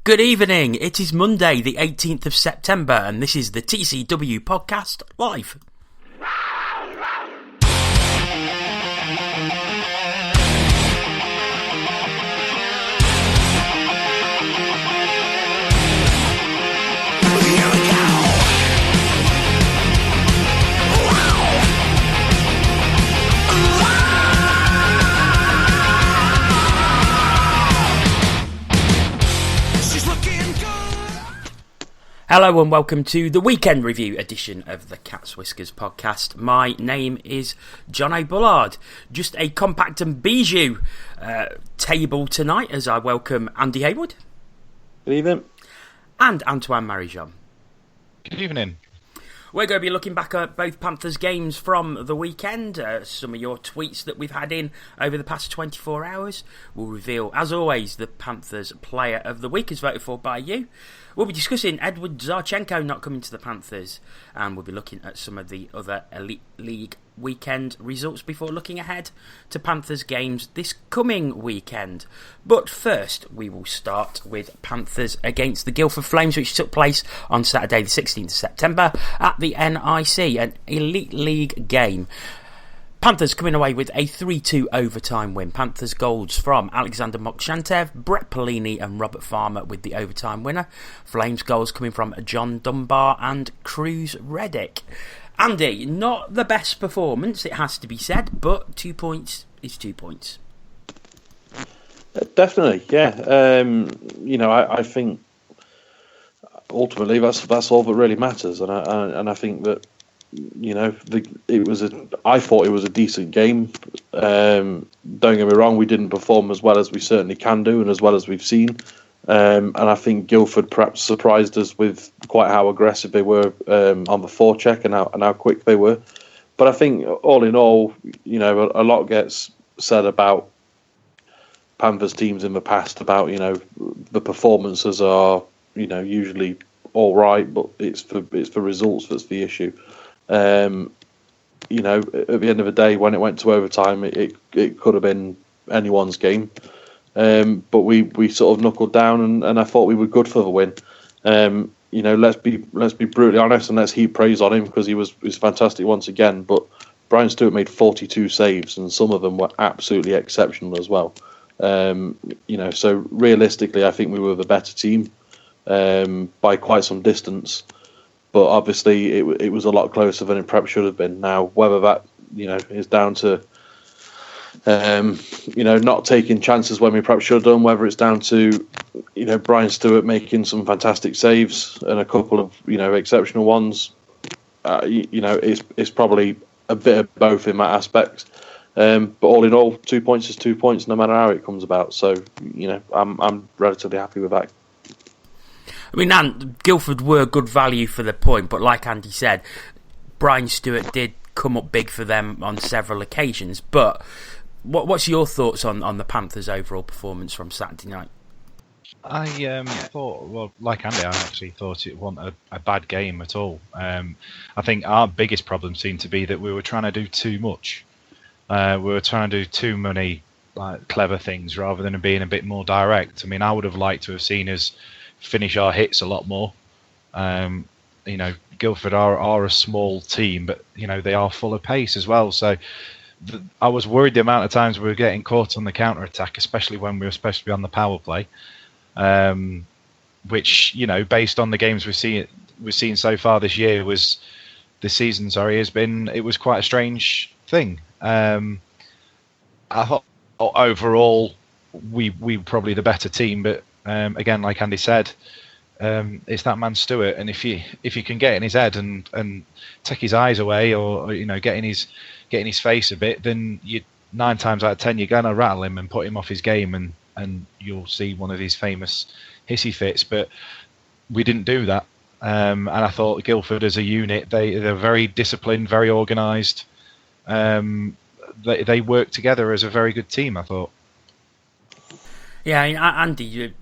Good evening, it is Monday the 18th of September and this is the TCW Podcast Live. Hello and welcome to the Weekend Review edition of the Cat's Whiskers podcast. My name is Jono Bullard. Just a compact and bijou table tonight as I welcome Andy Haywood. Good evening. And Antoine Marijon. Good evening. We're going to be looking back at both Panthers games from the weekend. Some of your tweets that we've had in over the past 24 hours. We'll reveal, as always, the Panthers Player of the Week as voted for by you. We'll be discussing Edward Zarchenko not coming to the Panthers, and we'll be looking at some of the other Elite League weekend results before looking ahead to Panthers games this coming weekend. But first, we will start with Panthers against the Guildford Flames, which took place on Saturday the 16th of September at the NIC, an Elite League game. Panthers coming away with a 3-2 overtime win. Panthers goals from Alexander Mokshantev, Brett Polini and Robert Farmer with the overtime winner. Flames goals coming from John Dunbar and Cruz Reddick. Andy, not the best performance, it has to be said, but 2 points is 2 points. Definitely, yeah. I think ultimately that's all that really matters, and I think that I thought it was a decent game. Don't get me wrong, we didn't perform as well as we certainly can do and as well as we've seen. And I think Guildford perhaps surprised us with quite how aggressive they were on the forecheck and how quick they were. But I think all in all, a lot gets said about Panthers teams in the past about, the performances are, usually all right, but it's the results that's the issue. At the end of the day, when it went to overtime, it could have been anyone's game. But we sort of knuckled down, and I thought we were good for the win. Let's be brutally honest, and let's heap praise on him because he was fantastic once again. But Brian Stewart made 42 saves, and some of them were absolutely exceptional as well. So realistically, I think we were the better team by quite some distance. But obviously, it was a lot closer than it perhaps should have been. Now, whether that is down to not taking chances when we perhaps should have done, whether it's down to Brian Stewart making some fantastic saves and a couple of exceptional ones, it's probably a bit of both in that aspect. But all in all, 2 points is 2 points, no matter how it comes about. So I'm relatively happy with that. I mean, Guildford were good value for the point, but like Andy said, Brian Stewart did come up big for them on several occasions. But what's your thoughts on the Panthers' overall performance from Saturday night? I thought, well, like Andy, I actually thought it wasn't a bad game at all. I think our biggest problem seemed to be that we were trying to do too much. We were trying to do too many clever things rather than being a bit more direct. I mean, I would have liked to have seen us finish our hits a lot more. Guildford are a small team, but they are full of pace as well. So I was worried the amount of times we were getting caught on the counter attack, especially when we were supposed to be on the power play. Which based on the games we've seen so far this season, it was quite a strange thing. I thought overall we were probably the better team, but again, like Andy said, it's that man Stewart, and if you can get in his head and take his eyes away, or get in his face a bit, then 9 times out of 10 you're gonna rattle him and put him off his game, and you'll see one of his famous hissy fits. But we didn't do that, and I thought Guildford as a unit, they're very disciplined, very organised. They work together as a very good team, I thought. Yeah, Andy,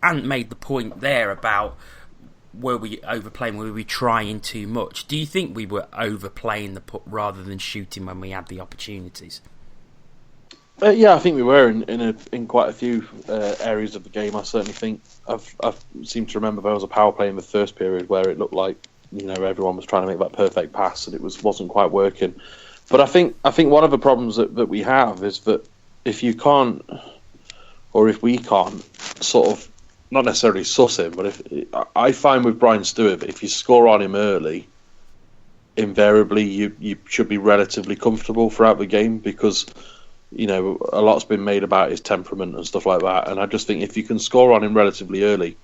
Ant made the point there about were we overplaying, were we trying too much? Do you think we were overplaying the puck rather than shooting when we had the opportunities? Yeah, I think we were in quite a few areas of the game. I certainly think I seem to remember there was a power play in the first period where it looked like everyone was trying to make that perfect pass and it wasn't quite working. But I think one of the problems that we have is that if you can't, or if we can't, sort of not necessarily suss him, but if I find with Brian Stewart, if you score on him early, invariably you should be relatively comfortable throughout the game because a lot's been made about his temperament and stuff like that. And I just think if you can score on him relatively early,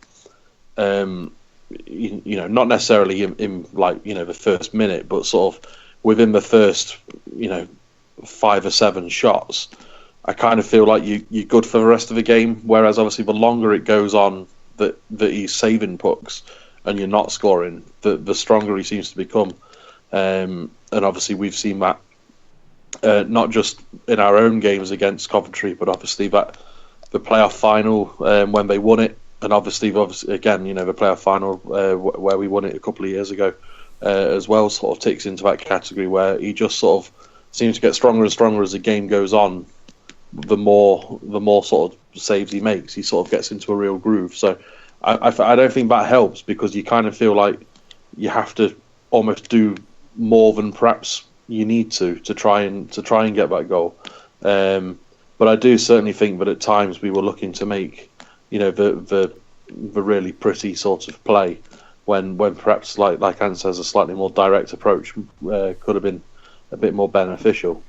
not necessarily in the first minute, but sort of within the first 5 or 7 shots, I kind of feel like you're good for the rest of the game. Whereas obviously the longer it goes on that he's saving pucks and you're not scoring, the stronger he seems to become. And obviously we've seen that not just in our own games against Coventry, but obviously that the playoff final when they won it, and obviously again the playoff final where we won it a couple of years ago as well, sort of takes into that category where he just sort of seems to get stronger and stronger as the game goes on. The more sort of saves he makes, he sort of gets into a real groove. So I don't think that helps because you kind of feel like you have to almost do more than perhaps you need to try and get that goal. But I do certainly think that at times we were looking to make the really pretty sort of play when perhaps like Ant says, a slightly more direct approach could have been a bit more beneficial.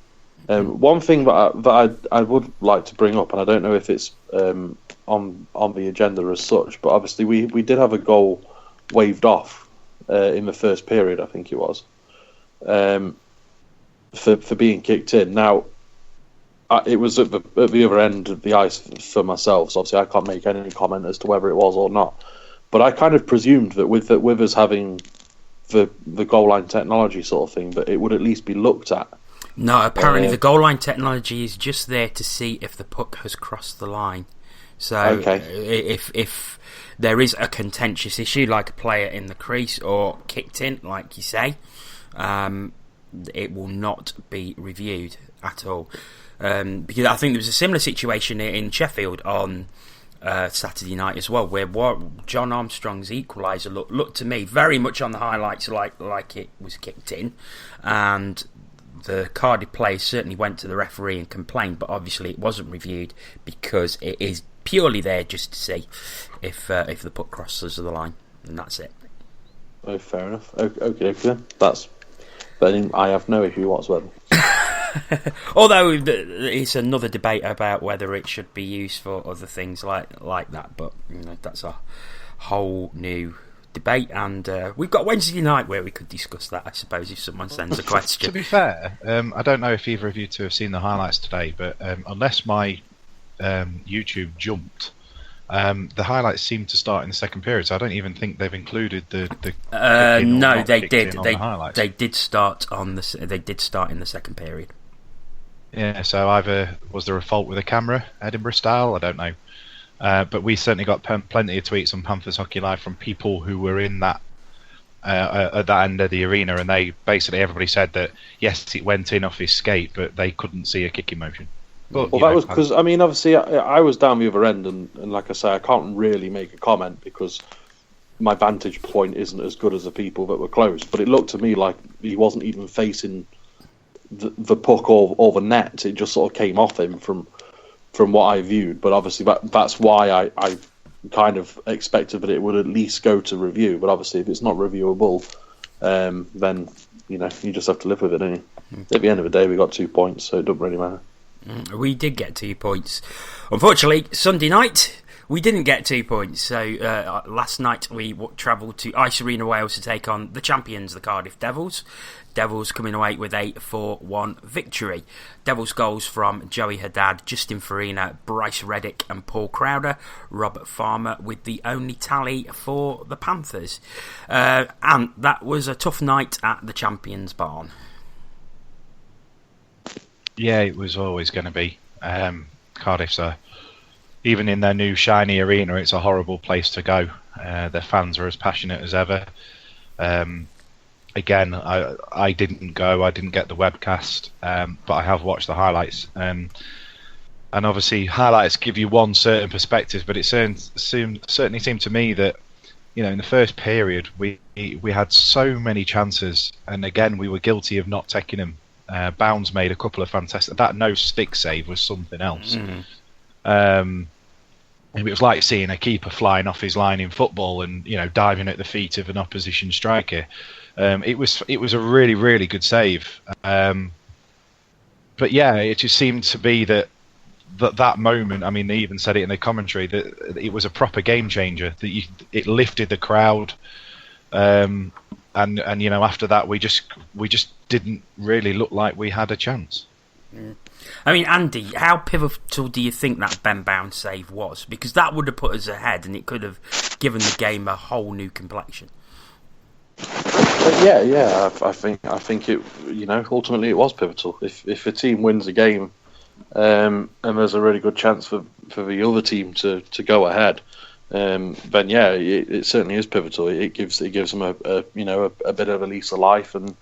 One thing that I would like to bring up, and I don't know if it's on the agenda as such, but obviously we did have a goal waved off in the first period, I think it was, for being kicked in. Now, it was at the other end of the ice for myself, so obviously I can't make any comment as to whether it was or not. But I kind of presumed that with us having the goal line technology sort of thing, that it would at least be looked at. No, apparently the goal line technology is just there to see if the puck has crossed the line. So if there is a contentious issue, like a player in the crease or kicked in, like you say, it will not be reviewed at all. Because I think there was a similar situation in Sheffield on Saturday night as well, where John Armstrong's equaliser looked to me very much on the highlights like it was kicked in, and the Cardiff players certainly went to the referee and complained, but obviously it wasn't reviewed because it is purely there just to see if the puck crosses the line, and that's it. Oh, fair enough. Okay. Then I have no issue whatsoever. Although it's another debate about whether it should be used for other things like that, but that's a whole new debate, and we've got Wednesday night where we could discuss that, I suppose, if someone sends a question. To be fair, I don't know if either of you two have seen the highlights today, but unless my YouTube jumped, the highlights seem to start in the second period, so I don't even think they've included the no, they did. They did start in the second period. Yeah, so either was there a fault with the camera, Edinburgh style? I don't know. But we certainly got plenty of tweets on Panthers Hockey Live from people who were in that at that end of the arena, and everybody said that yes, it went in off his skate, but they couldn't see a kicking motion. But, that was because obviously I was down the other end, and like I say, I can't really make a comment because my vantage point isn't as good as the people that were close. But it looked to me like he wasn't even facing the puck or the net. It just sort of came off him from what I viewed. But obviously that's why I kind of expected that it would at least go to review. But obviously if it's not reviewable, then you just have to live with it, don't you? At the end of the day, we got 2 points, so it doesn't really matter. We did get 2 points. Unfortunately, Sunday night we didn't get 2 points. So last night we travelled to Ice Arena, Wales to take on the champions, the Cardiff Devils. Devils coming away with a 4-1 victory. Devils goals from Joey Haddad, Justin Farina, Bryce Reddick and Paul Crowder. Robert Farmer with the only tally for the Panthers. And that was a tough night at the Champions Barn. Yeah, it was always going to be. Cardiff's even in their new shiny arena, it's a horrible place to go. Their fans are as passionate as ever. Again, I didn't go. I didn't get the webcast, but I have watched the highlights. and obviously highlights give you one certain perspective, but it certainly seemed to me that, in the first period we had so many chances, and again we were guilty of not taking them. Bounds made a couple of fantastic. That no stick save was something else. It was like seeing a keeper flying off his line in football and diving at the feet of an opposition striker. It was a really, really good save. But yeah, it just seemed to be that moment. I mean, they even said it in the commentary that it was a proper game changer. That it lifted the crowd, and after that we just didn't really look like we had a chance. I mean, Andy, how pivotal do you think that Ben Bounds save was? Because that would have put us ahead, and it could have given the game a whole new complexion. Yeah. I think it. Ultimately, it was pivotal. If a team wins a game, and there's a really good chance for the other team to go ahead, then yeah, it certainly is pivotal. It gives them a bit of a lease of life, and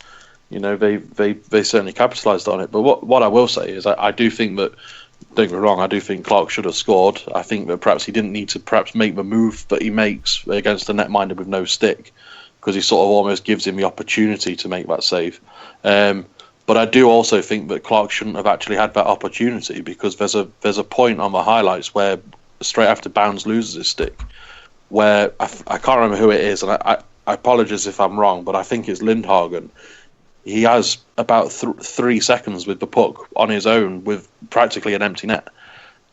they certainly capitalised on it. But what I will say is I do think that, don't get me wrong, I do think Clark should have scored. I think that perhaps he didn't need to make the move that he makes against the netminder with no stick, because he sort of almost gives him the opportunity to make that save. But I do also think that Clark shouldn't have actually had that opportunity, because there's a point on the highlights where straight after Bounds loses his stick, where I can't remember who it is, and I apologise if I'm wrong, but I think it's Lindhagen. He has about 3 seconds with the puck on his own with practically an empty net.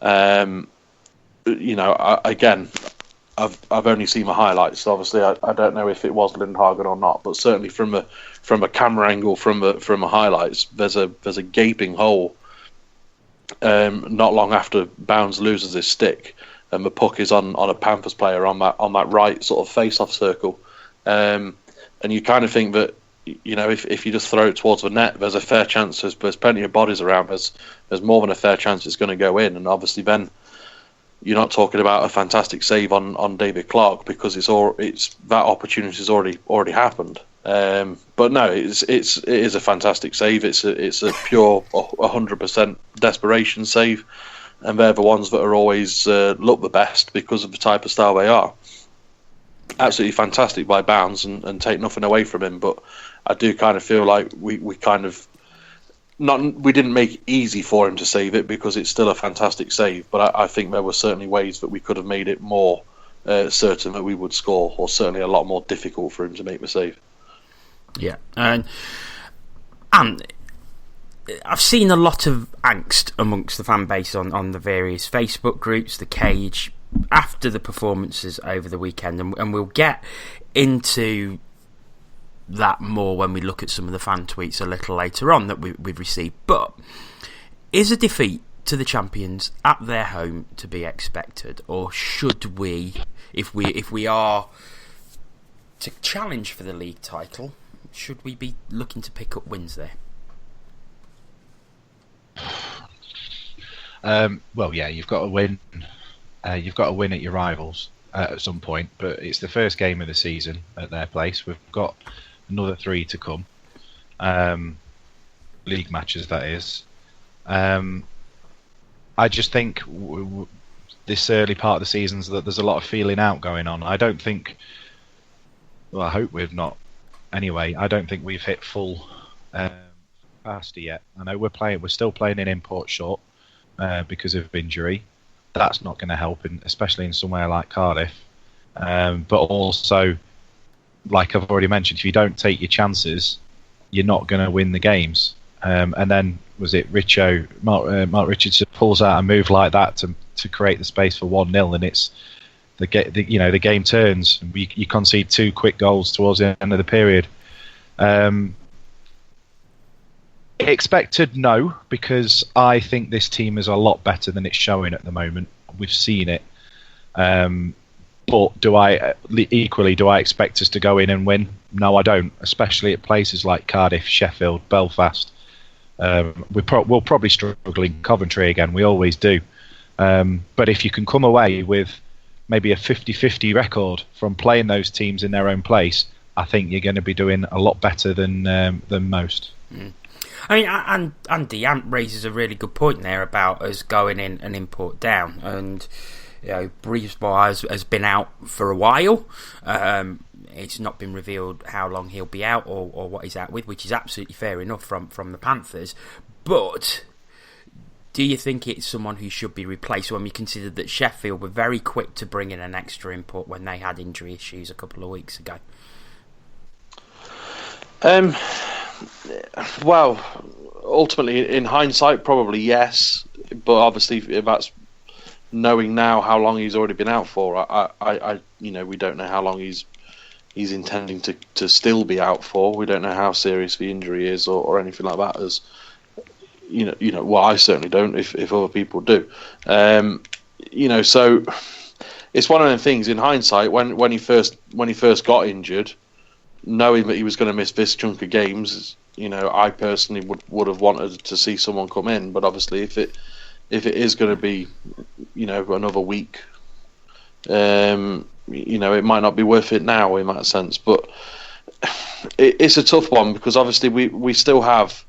Again, I've only seen the highlights. So obviously, I don't know if it was Lindhagen or not, but certainly from a camera angle from the highlights, there's a gaping hole. Not long after Bounds loses his stick, and the puck is on a Panthers player on that right sort of face-off circle, and you kind of think that, if you just throw it towards the net, there's a fair chance. There's plenty of bodies around. There's more than a fair chance it's going to go in. And obviously, then you're not talking about a fantastic save on David Clark, because it's that opportunity has already happened. But no, it is a fantastic save. It's a pure 100% desperation save, and they're the ones that are always look the best because of the type of style they are. Absolutely fantastic by Bounds, and take nothing away from him, but I do kind of feel like we didn't make it easy for him to save it, because it's still a fantastic save, but I think there were certainly ways that we could have made it more certain that we would score, or certainly a lot more difficult for him to make the save. Yeah, and I've seen a lot of angst amongst the fan base on the various Facebook groups, the Cage, after the performances over the weekend, and we'll get into that more when we look at some of the fan tweets a little later on that we've received. But is a defeat to the champions at their home to be expected, or should we, if we are to challenge for the league title, should we be looking to pick up wins there? Well, yeah, you've got to win. You've got to win at your rivals at some point, but it's the first game of the season at their place. We've got another 3 to come, league matches, that is. I just think this early part of the season that there's a lot of feeling out going on. I don't think, well, I hope we've not. Anyway, I don't think we've hit full capacity yet. I know we're still playing in import short because of injury. That's not going to help, especially in somewhere like Cardiff. But also, like I've already mentioned, if you don't take your chances, you're not going to win the games. And then, was it Mark Richardson pulls out a move like that to create the space for 1-0, and it's the game turns. You concede 2 quick goals towards the end of the period. Expected, no, because I think this team is a lot better than it's showing at the moment. We've seen it. But do I expect us to go in and win? No, I don't, especially at places like Cardiff, Sheffield, Belfast. We'll probably struggle in Coventry again. We always do. But if you can come away with maybe a 50-50 record from playing those teams in their own place, I think you're going to be doing a lot better than most. I mean, and Andy Ant raises a really good point there about us going in and import down, and Breezeball has been out for a while. It's not been revealed how long he'll be out or what he's out with, which is absolutely fair enough from the Panthers. But do you think it's someone who should be replaced when we consider that Sheffield were very quick to bring in an extra import when they had injury issues a couple of weeks ago? Well, ultimately, in hindsight, probably yes. But obviously, if that's knowing now how long he's already been out for, we don't know how long he's intending to still be out for. We don't know how serious the injury is or anything like that. As well, I certainly don't. If other people do, so it's one of them things. In hindsight, when he first got injured, knowing that he was going to miss this chunk of games, I personally would have wanted to see someone come in. But obviously, if it is going to be, another week, it might not be worth it now in that sense. But it's a tough one because obviously we still have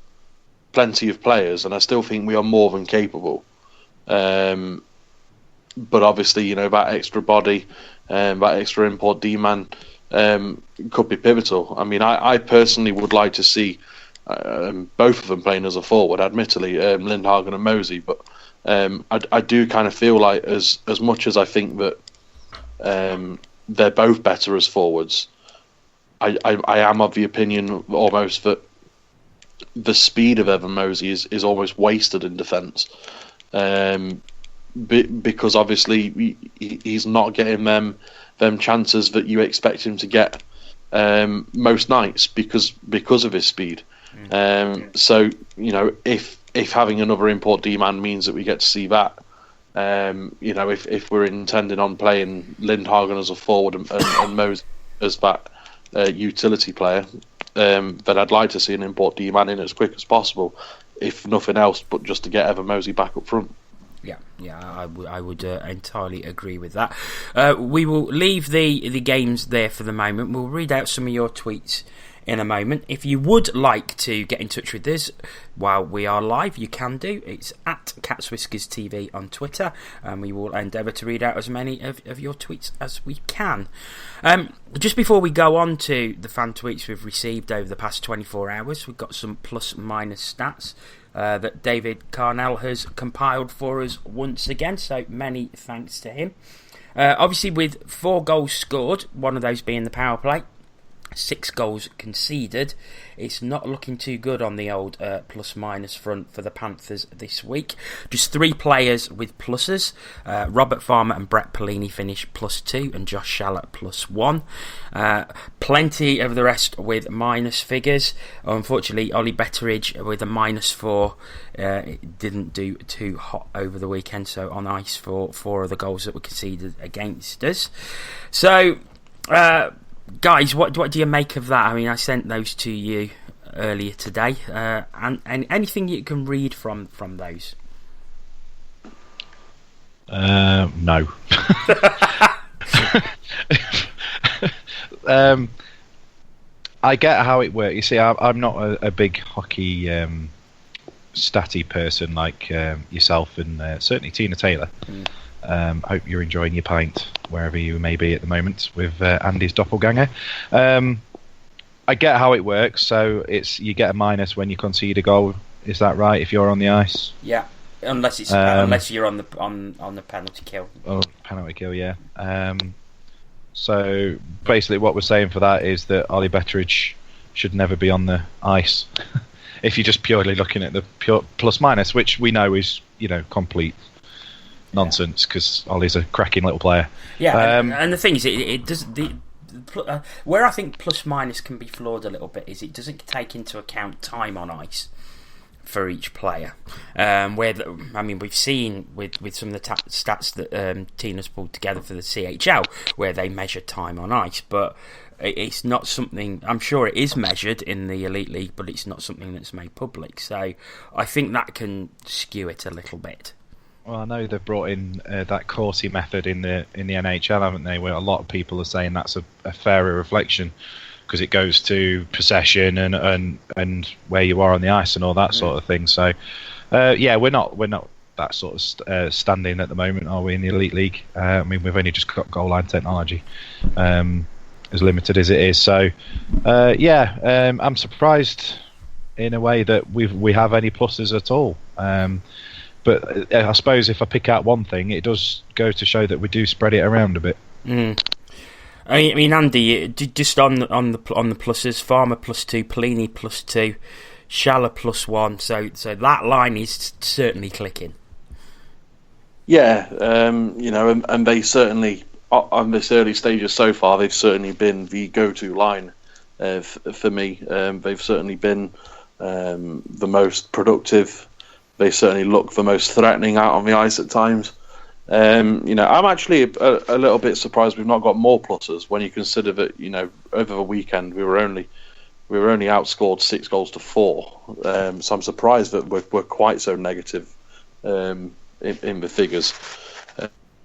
plenty of players, and I still think we are more than capable. But obviously, that extra body, that extra import D-man could be pivotal. I mean, I personally would like to see both of them playing as a forward, admittedly, Lindhagen and Mosey. But I do kind of feel like as much as I think that they're both better as forwards, I am of the opinion almost that the speed of Evan Mosey is almost wasted in defence, because obviously he's not getting them chances that you expect him to get most nights because of his speed. So if having another import D-man means that we get to see that, if we're intending on playing Lindhagen as a forward and Mosey as that utility player, then I'd like to see an import D-man in as quick as possible, if nothing else, but just to get Evan Mosey back up front. Yeah, I would entirely agree with that. We will leave the games there for the moment. We'll read out some of your tweets in a moment. If you would like to get in touch with us while we are live, you can do. It's at CatsWhiskersTV on Twitter, and we will endeavour to read out as many of your tweets as we can. Just before we go on to the fan tweets we've received over the past 24 hours, we've got some plus-minus stats that David Carnell has compiled for us once again, so many thanks to him. Obviously, with 4 goals scored, one of those being the power play, 6 goals conceded, it's not looking too good on the old plus-minus front for the Panthers this week. Just 3 players with pluses. Robert Farmer and Brett Pellini finish +2 and Josh Shallett +1. Plenty of the rest with minus figures. Unfortunately, Ollie Betteridge with a -4. It didn't do too hot over the weekend, so on ice for 4 of the goals that were conceded against us. So, guys, what do you make of that? I mean, I sent those to you earlier today, and anything you can read from those? No. I get how it works. You see, I'm not a big hockey statty person like yourself and certainly Tina Taylor. Hope you're enjoying your pint wherever you may be at the moment with Andy's doppelganger. I get how it works. So you get a minus when you concede a goal. Is that right? If you're on the ice, yeah. Unless you're on the penalty kill. Oh, penalty kill, yeah. So basically, what we're saying for that is that Ollie Betteridge should never be on the ice. If you're just purely looking at the pure plus minus, which we know is complete nonsense because Ollie's a cracking little player. Yeah, and the thing is, it does where I think plus minus can be flawed a little bit is it doesn't take into account time on ice for each player. We've seen with some of the stats that Tina's pulled together for the CHL where they measure time on ice, but it's not something. I'm sure it is measured in the Elite League, but it's not something that's made public. So I think that can skew it a little bit. Well, I know they've brought in that Corsi method in the NHL, haven't they? Where a lot of people are saying that's a fairer reflection, because it goes to possession and where you are on the ice and all that sort of thing. So we're not that sort of standing at the moment, are we, in the Elite League? I mean, we've only just got goal line technology, as limited as it is. So I'm surprised in a way that we have any pluses at all. But I suppose if I pick out one thing, it does go to show that we do spread it around a bit. I mean, Andy, just on the pluses, Farmer +2, Pelini +2, Schaller +1. So that line is certainly clicking. Yeah, and they certainly, on this early stages so far, they've certainly been the go-to line for me. They've certainly been the most productive. They certainly look the most threatening out on the ice at times. I'm actually a little bit surprised we've not got more pluses when you consider that, over the weekend we were only outscored 6-4. So I'm surprised that we're quite so negative in the figures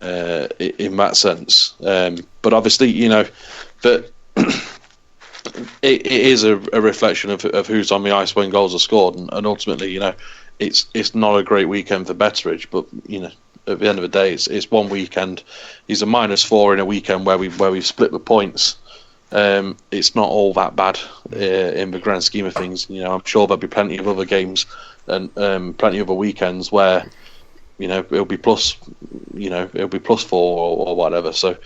in that sense. But obviously, that it is a reflection of who's on the ice when goals are scored, and ultimately, it's not a great weekend for Betteridge, but at the end of the day, it's one weekend. He's a -4 in a weekend where we split the points. It's not all that bad in the grand scheme of things. I'm sure there'll be plenty of other games and plenty of other weekends where it'll be +4 or whatever. So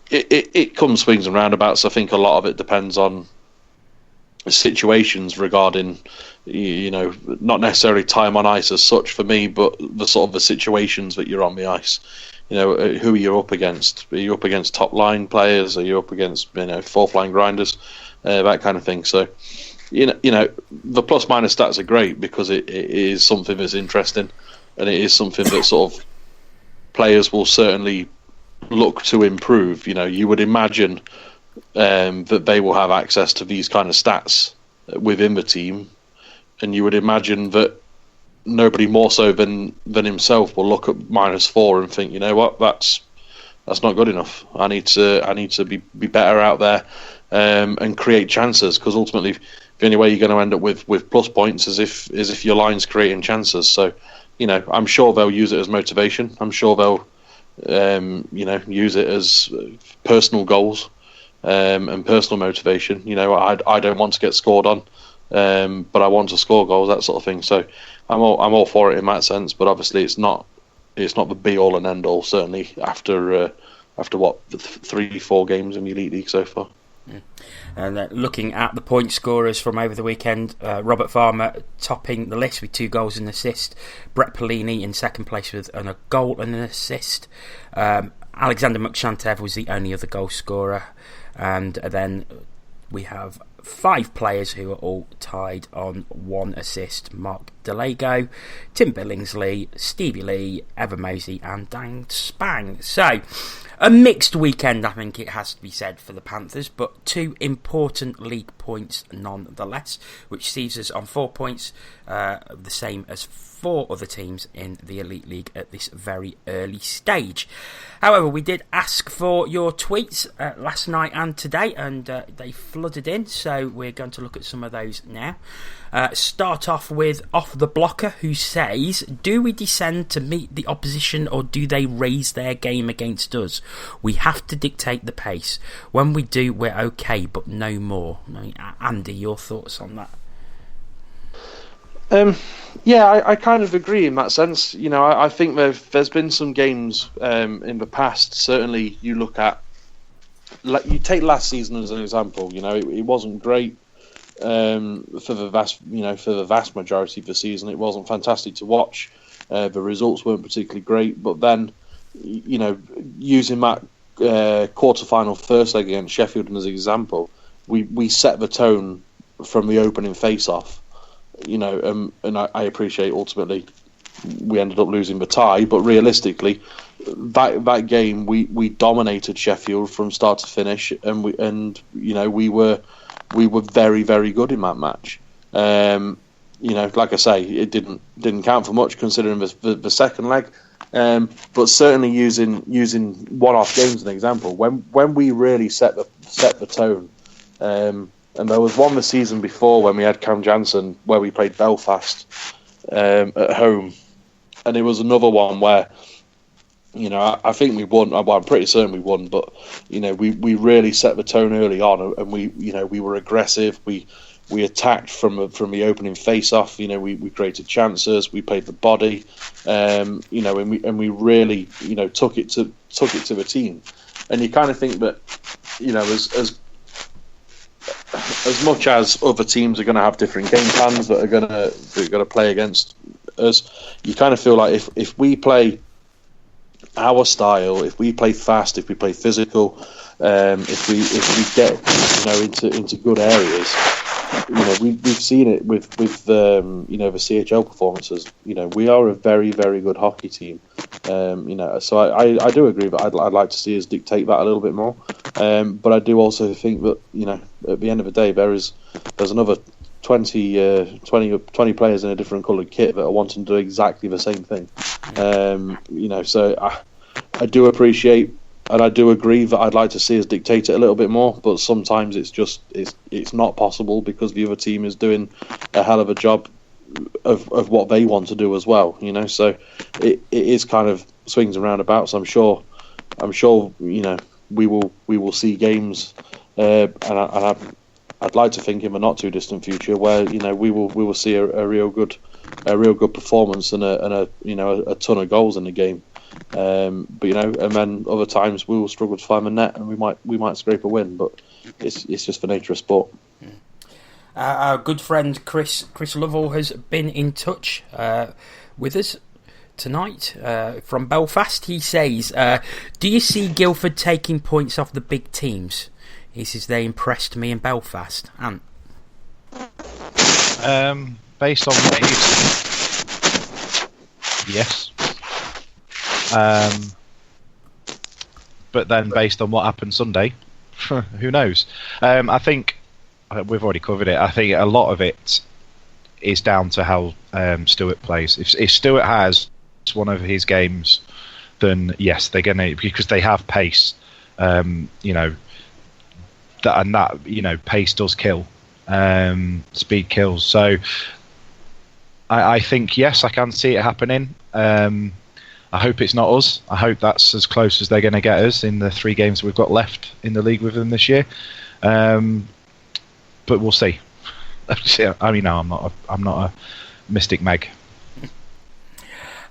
it comes swings and roundabouts. I think a lot of it depends on situations regarding not necessarily time on ice as such for me, but the sort of the situations that you're on the ice. Who are you up against? Are you up against top line players? Are you up against fourth line grinders? That kind of thing. So the plus minus stats are great because it is something that's interesting, and it is something that sort of players will certainly look to improve. You would imagine that they will have access to these kind of stats within the team, and you would imagine that nobody more so than himself will look at -4 and think, what, that's not good enough. I need to be better out there and create chances, because ultimately the only way you're going to end up with plus points is if your line's creating chances. So I'm sure they'll use it as motivation. I'm sure they'll use it as personal goals and personal motivation. I don't want to get scored on, but I want to score goals, that sort of thing. So I'm all for it in that sense. But obviously it's not the be all and end all. Certainly after what 3-4 games in the Elite League so far. And looking at the point scorers from over the weekend, Robert Farmer topping the list with 2 goals and an assist. Brett Pelini in second place with a goal and an assist. Alexander Mukshantev was the only other goal scorer. And then we have 5 players who are all tied on 1 assist. Mark Delago, Tim Billingsley, Stevie Lee, Evan Mosey and Dan Spang. So, a mixed weekend, I think it has to be said, for the Panthers, but 2 important league points nonetheless, which sees us on 4 points, the same as 4 other teams in the Elite League at this very early stage. However, we did ask for your tweets last night and today, and they flooded in, so we're going to look at some of those now. Start off with Off the Blocker, who says, do we descend to meet the opposition, or do they raise their game against us? We have to dictate the pace. When we do, we're okay, but no more. I mean, Andy, your thoughts on that? I kind of agree in that sense. I think there's been some games in the past. Certainly, you look at, you take last season as an example. It wasn't great for the vast majority of the season. It wasn't fantastic to watch. The results weren't particularly great. But then, using that quarter-final first leg against Sheffield as an example, we set the tone from the opening face-off. And I appreciate ultimately we ended up losing the tie, but realistically, that game we dominated Sheffield from start to finish, and we were very, very good in that match. Like I say, it didn't count for much considering the second leg, but certainly using one-off games as an example, when we really set the tone. And there was one the season before when we had Cam Jansen where we played Belfast at home, and it was another one where, I think we won. Well, I'm pretty certain we won, but we really set the tone early on, and we were aggressive. We attacked from the opening face-off. We created chances. We played the body, and we really took it to the team. And you kind of think that as much as other teams are going to have different game plans that are going to play against us, you kind of feel like if we play our style, if we play fast, if we play physical, if we get into good areas, we've seen it with the CHL performances. We are a very, very good hockey team. So I do agree that I'd like to see us dictate that a little bit more. But I do also think that at the end of the day there's another 20 players in a different coloured kit that are wanting to do exactly the same thing. So I do appreciate and I do agree that I'd like to see us dictate it a little bit more, but sometimes it's not possible because the other team is doing a hell of a job of what they want to do as well. So it is kind of swings and roundabouts. I'm sure we will see games, and I'd like to think in the not too distant future where we will see a real good performance and a ton of goals in the game. And then other times we will struggle to find the net, and we might scrape a win. But it's just the nature of sport. Our good friend Chris Lovell has been in touch with us tonight from Belfast. He says, "Do you see Guildford taking points off the big teams?" He says they impressed me in Belfast. Ant? Based on what yes. But then based on what happened Sunday, who knows? I think we've already covered it. I think a lot of it is down to how Stewart plays. If Stewart has one of his games, then yes, they're gonna, because they have pace. That pace does kill. Speed kills. So I think yes, I can see it happening. I hope it's not us. I hope that's as close as they're going to get us in the 3 games we've got left in the league with them this year. But we'll see. I mean, no, I'm not a Mystic Meg.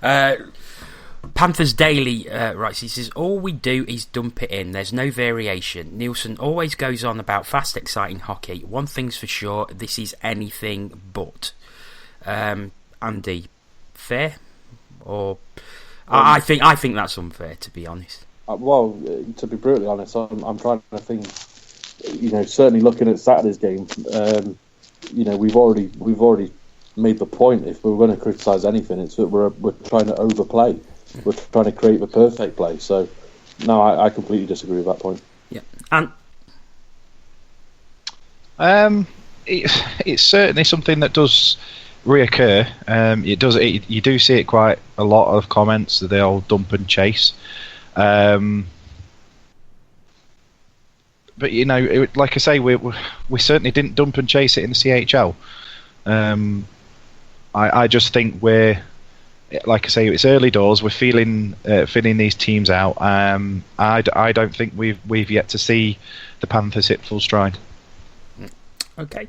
Panthers Daily writes, he says, all we do is dump it in. There's no variation. Nielsen always goes on about fast, exciting hockey. One thing's for sure, this is anything but. Andy, fair? Or I think that's unfair, to be honest. Well, to be brutally honest, I'm trying to think. Certainly looking at Saturday's game, we've already made the point. If we're going to criticise anything, it's that we're trying to overplay. We're trying to create the perfect play. So, no, I completely disagree with that point. Yeah, and it's certainly something that does reoccur. You do see it quite a lot of comments, the old dump and chase. But like I say, we certainly didn't dump and chase it in the CHL. I just think we're, like I say, it's early doors. We're filling these teams out. I don't think we've yet to see the Panthers hit full stride. Okay.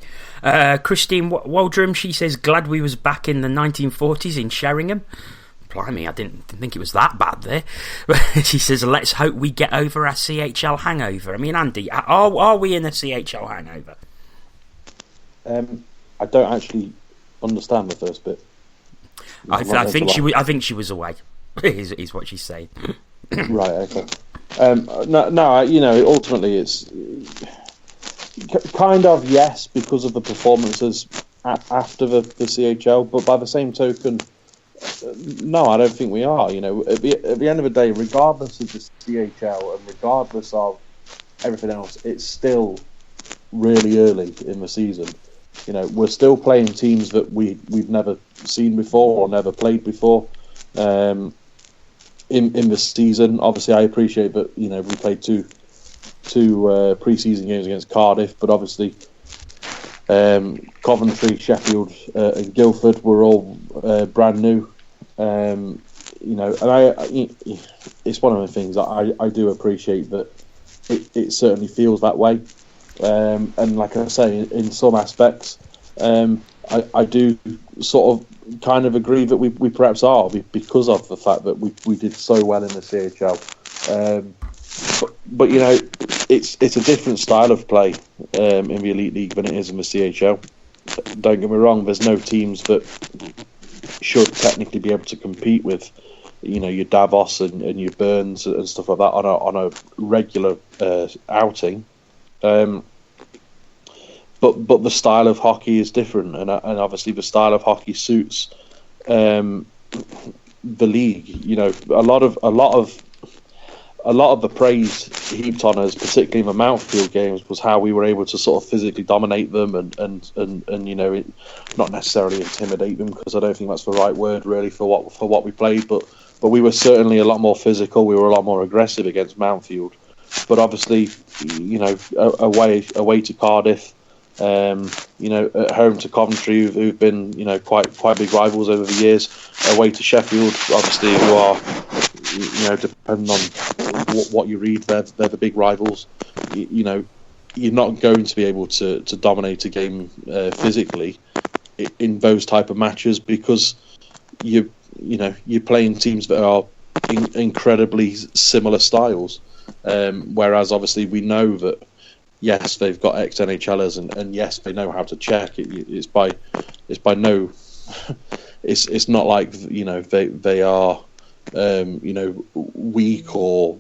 Christine Waldrum, she says, glad we was back in the 1940s in Sheringham. Blimey, I didn't think it was that bad there. She says, let's hope we get over our CHL hangover. I mean, Andy, are we in a CHL hangover? I don't actually understand the first bit. I think she was away. is what she's saying. Right. Okay. No. Ultimately, it's kind of yes because of the performances after the CHL, but by the same token, no, I don't think we are. At the end of the day, regardless of the CHL and regardless of everything else, it's still really early in the season. We're still playing teams that we've never seen before or never played before. In the season, obviously, I appreciate that we played two pre-season games against Cardiff, but obviously Coventry, Sheffield, and Guildford were all brand new. And it's one of the things that I do appreciate that it certainly feels that way. And like I say, in some aspects, I do sort of kind of agree that we perhaps are, because of the fact that we did so well in the CHL. But it's a different style of play in the Elite League than it is in the CHL. Don't get me wrong, there's no teams that should technically be able to compete with your Davos and your Burns and stuff like that on a regular outing. But the style of hockey is different, and obviously the style of hockey suits the league. A lot of the praise heaped on us, particularly in the Mountfield games, was how we were able to sort of physically dominate them and not necessarily intimidate them, because I don't think that's the right word really for what we played, but we were certainly a lot more physical. We were a lot more aggressive against Mountfield. But obviously, away to Cardiff, at home to Coventry, who've been quite big rivals over the years, away to Sheffield, obviously, who are depending on what you read, they're the big rivals. You're not going to be able to dominate a game physically in those type of matches, because you're playing teams that are incredibly similar styles. Whereas obviously we know that yes, they've got ex-NHLers and yes, they know how to check. It's not like they are weak, or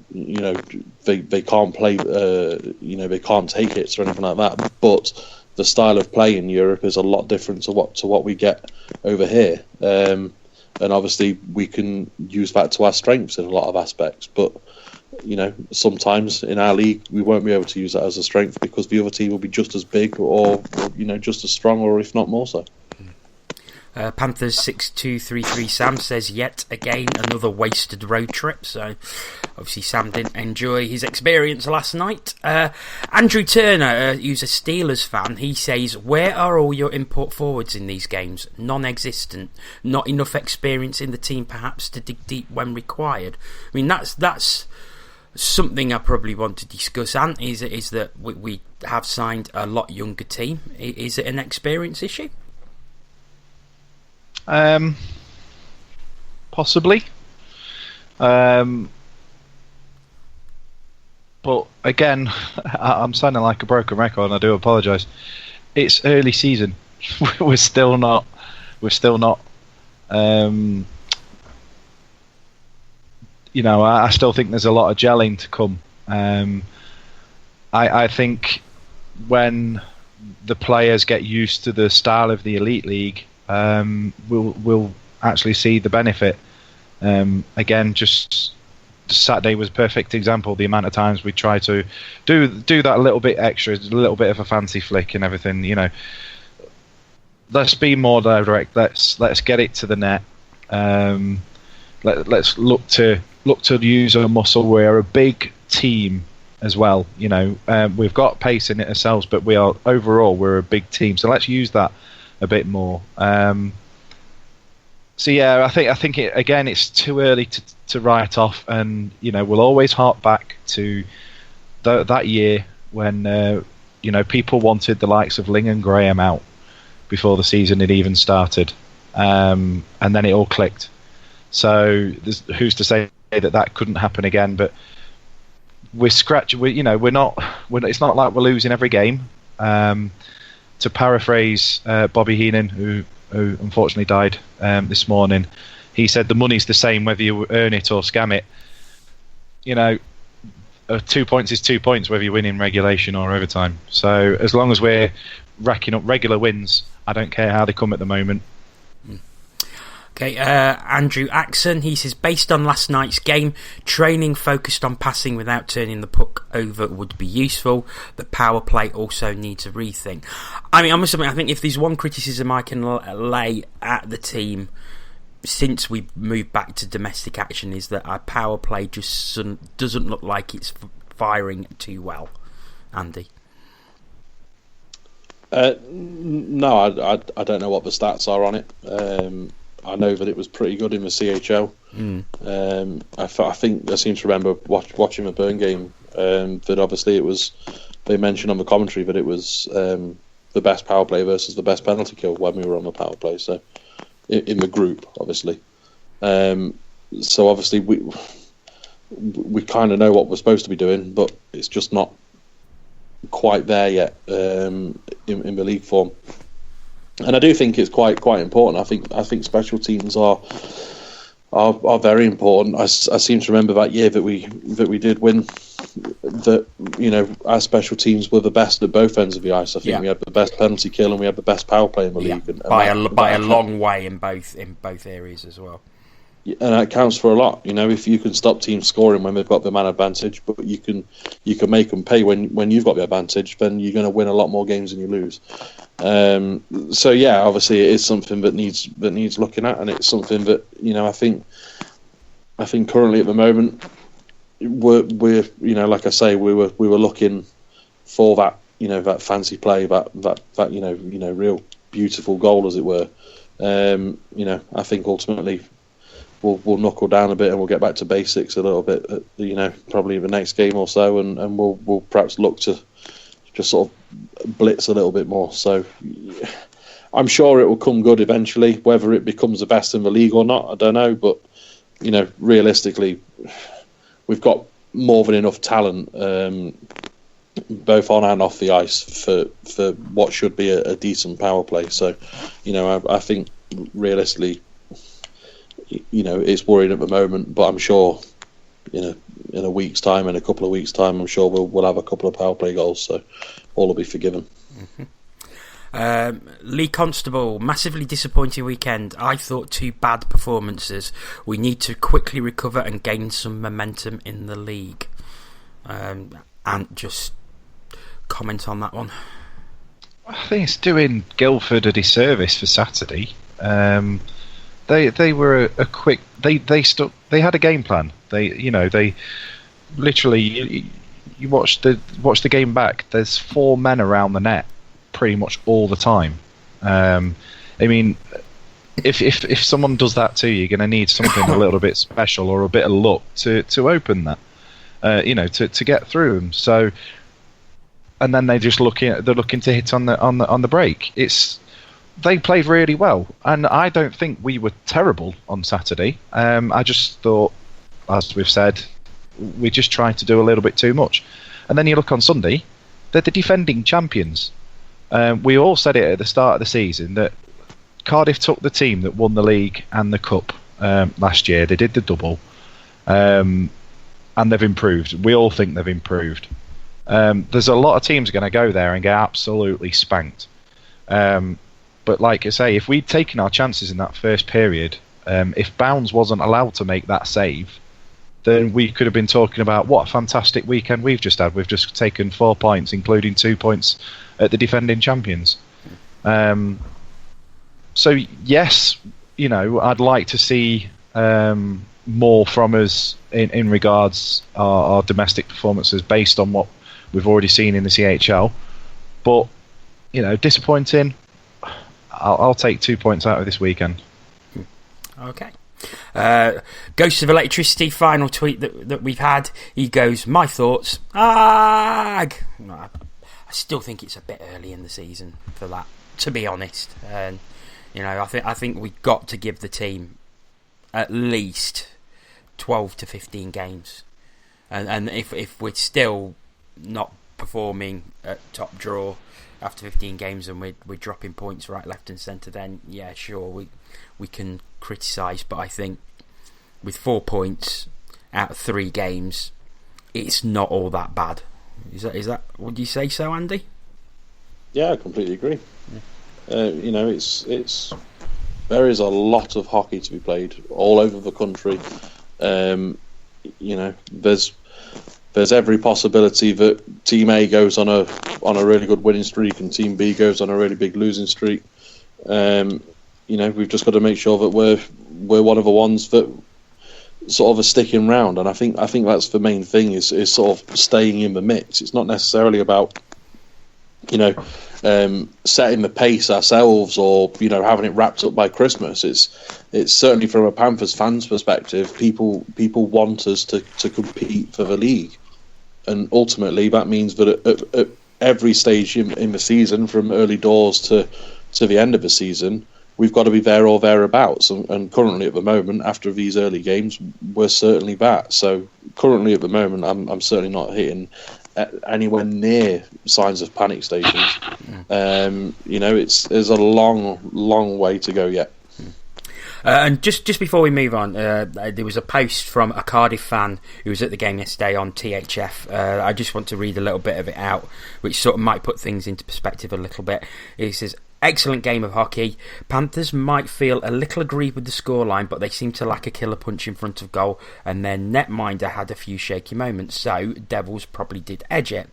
they can't play, they can't take hits or anything like that. But the style of play in Europe is a lot different to what we get over here, and obviously we can use that to our strengths in a lot of aspects. But sometimes in our league we won't be able to use that as a strength, because the other team will be just as big or just as strong, or if not more so. Panthers 6233 Sam says, yet again another wasted road trip. So obviously Sam didn't enjoy his experience last night. Andrew Turner, who's a Steelers fan, he says, where are all your import forwards in these games? Non-existent. Not enough experience in the team perhaps to dig deep when required. I mean, that's something I probably want to discuss, Ant, is that we have signed a lot younger team. Is it an experience issue? Possibly. But again, I'm sounding like a broken record, and I do apologise. It's early season. We're still not. I still think there's a lot of gelling to come. I think when the players get used to the style of the Elite League, we'll actually see the benefit. Again, just Saturday was a perfect example. The amount of times we try to do that a little bit extra, a little bit of a fancy flick and everything. Let's be more direct. Let's get it to the net. Let's look to use our muscle. We're a big team as well. We've got pace in it ourselves, but we're a big team. So let's use that a bit more. So yeah, I think it's too early to write off, and we'll always hark back to that year when people wanted the likes of Ling and Graham out before the season had even started, and then it all clicked. So who's to say that couldn't happen again? But it's not like we're losing every game. To paraphrase Bobby Heenan, who unfortunately died this morning, he said the money's the same whether you earn it or scam it. 2 points is 2 points whether you win in regulation or overtime. So as long as we're racking up regular wins, I don't care how they come at the moment. Okay, Andrew Axon, he says, based on last night's game, training focused on passing without turning the puck over would be useful. The power play also needs a rethink. I mean, I must admit, I think if there's one criticism I can lay at the team since we moved back to domestic action, is that our power play just doesn't look like it's firing too well. Andy? No, I don't know what the stats are on it. I know that it was pretty good in the CHL. I think I seem to remember watching the Burn game that obviously they mentioned on the commentary that it was the best power play versus the best penalty kill when we were on the power play. So in the group, obviously. So obviously we kind of know what we're supposed to be doing, but it's just not quite there yet in the league form. And I do think it's quite important. I think special teams are very important. I seem to remember that year that we did win, that our special teams were the best at both ends of the ice. I think we had the best penalty kill and we had the best power play in the league, and by a long way in both areas as well. And that counts for a lot. If you can stop teams scoring when they've got the man advantage, but you can make them pay when you've got the advantage, then you're going to win a lot more games than you lose. So yeah, obviously it is something that needs looking at, and it's something that I think currently at the moment we're like I say, we were looking for that that fancy play, that real beautiful goal, as it were. I think ultimately we'll knuckle down a bit and we'll get back to basics a little bit probably the next game or so, and we'll perhaps look to just sort of blitz a little bit more. So I'm sure it will come good eventually. Whether it becomes the best in the league or not, I don't know, but realistically we've got more than enough talent both on and off the ice for what should be a decent power play. So I think realistically it's worrying at the moment, but I'm sure in a week's time, in a couple of weeks' time, I'm sure we'll have a couple of power play goals, so all will be forgiven. Lee Constable, massively disappointing weekend. I thought 2 bad performances. We need to quickly recover and gain some momentum in the league. And just comment on that one. I think it's doing Guildford a disservice for Saturday. They were a quick. They had a game plan. They literally. You watch the game back. There's 4 men around the net, pretty much all the time. I mean, if someone does that to you, you're going to need something a little bit special or a bit of luck to open that. To get through them. So, and then they're looking to hit on the break. They played really well, and I don't think we were terrible on Saturday. I just thought, as we've said, we just tried to do a little bit too much. And then you look on Sunday, they're the defending champions. We all said it at the start of the season that Cardiff took the team that won the league and the cup last year. They did the double, and they've improved. We all think they've improved. There's a lot of teams going to go there and get absolutely spanked. But like I say, if we'd taken our chances in that first period, if Bounds wasn't allowed to make that save, then we could have been talking about what a fantastic weekend we've just had. We've just taken 4 points, including 2 points at the defending champions. So yes, I'd like to see more from us in regards our domestic performances based on what we've already seen in the CHL. But disappointing. I'll take 2 points out of this weekend. Okay. Ghosts of Electricity, final tweet that we've had. He goes, my thoughts. I still think it's a bit early in the season for that, to be honest. And I think we've got to give the team at least 12 to 15 games. And if we're still not performing at top draw after 15 games and we're dropping points right, left and centre, then yeah, sure, we can criticise. But I think with 4 points out of 3 games, it's not all that bad. Is that would you say so, Andy? Yeah, I completely agree. It's there is a lot of hockey to be played all over the country. There's every possibility that Team A goes on a really good winning streak and Team B goes on a really big losing streak. We've just got to make sure that we're one of the ones that sort of are sticking round, and I think that's the main thing is sort of staying in the mix. It's not necessarily about setting the pace ourselves, or having it wrapped up by Christmas. It's certainly, from a Panthers fans' perspective, people want us to compete for the league, and ultimately that means that at every stage in the season, from early doors to the end of the season, we've got to be there or thereabouts. And currently, at the moment, after these early games, we're certainly that. So currently, at the moment, I'm certainly not hitting anywhere near signs of panic stations. There's a long way to go yet. And just before we move on, there was a post from a Cardiff fan who was at the game yesterday on THF. I just want to read a little bit of it out, which sort of might put things into perspective a little bit. He says, "Excellent game of hockey. Panthers might feel a little aggrieved with the scoreline, but they seem to lack a killer punch in front of goal, and their netminder had a few shaky moments, so Devils probably did edge it.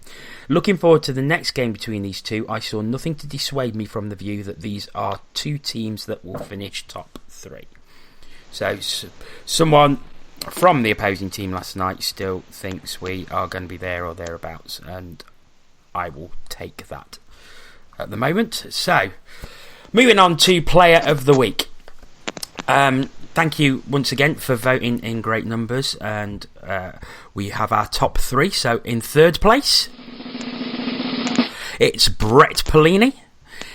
Looking forward to the next game between these two, I saw nothing to dissuade me from the view that these are two teams that will finish top 3. So someone from the opposing team last night still thinks we are going to be there or thereabouts, and I will take that at the moment. So, moving on to Player of the Week. Thank you once again for voting in great numbers, and we have our top 3. So, in third place, it's Brett Polini.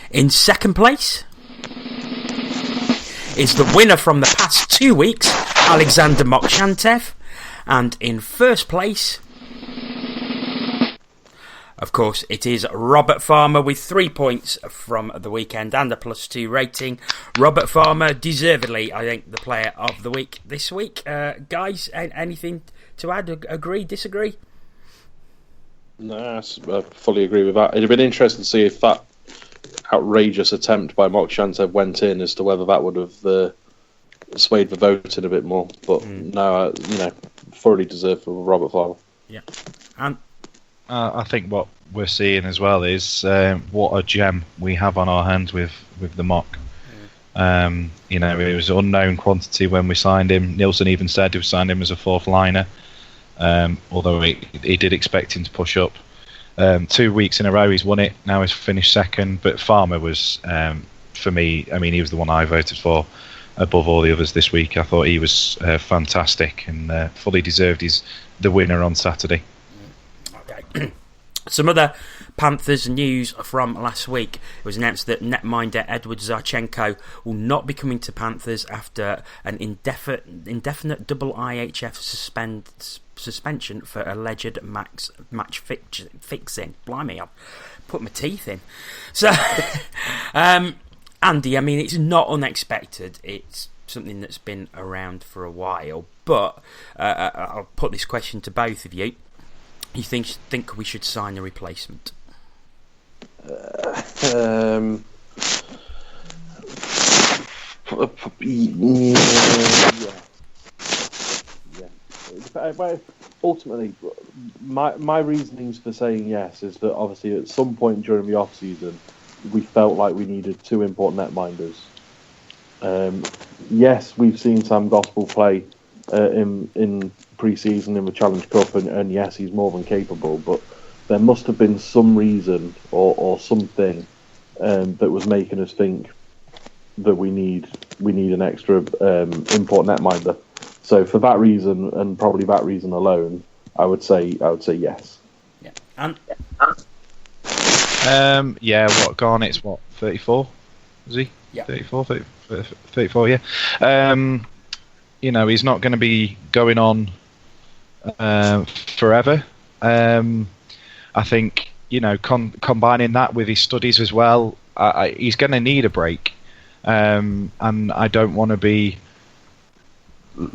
In second place is the winner from the past 2 weeks, Alexander Mokshantev. And in first place, of course, it is Robert Farmer with 3 points from the weekend and a +2 rating. Robert Farmer, deservedly, I think, the player of the week this week. Guys, anything to add? Agree, disagree? No, I fully agree with that. It'd have been interesting to see if that outrageous attempt by Mokshantev went in, as to whether that would have swayed the voting a bit more. But no, thoroughly deserved for Robert Farmer. Yeah. And I think what we're seeing as well is what a gem we have on our hands with the Mock. It was unknown quantity when we signed him. Nielsen even said we signed him as a 4th liner, although he did expect him to push up. 2 weeks in a row he's won it. Now he's finished second. But Farmer was, for me, he was the one I voted for above all the others this week. I thought he was fantastic and fully deserved the winner on Saturday. Okay. Some other Panthers news from last week. It was announced that netminder Edward Zarchenko will not be coming to Panthers after an indefinite double IHF suspension for alleged match fixing. Blimey, I've put my teeth in. So, Andy, it's not unexpected. It's something that's been around for a while. But I'll put this question to both of you. You think we should sign a replacement? Yeah. Ultimately, my reasonings for saying yes is that obviously at some point during the off season, we felt like we needed 2 important netminders. Yes, we've seen Sam Gospel play in pre-season in the Challenge Cup, and yes, he's more than capable, but there must have been some reason or something that was making us think that we need an extra import netminder. So for that reason, and probably that reason alone, I would say yes. Yeah. And Garnett's 34? Is he? Yeah. 34, yeah. He's not going to be going on forever. I think, combining that with his studies as well, he's going to need a break. And I don't want to be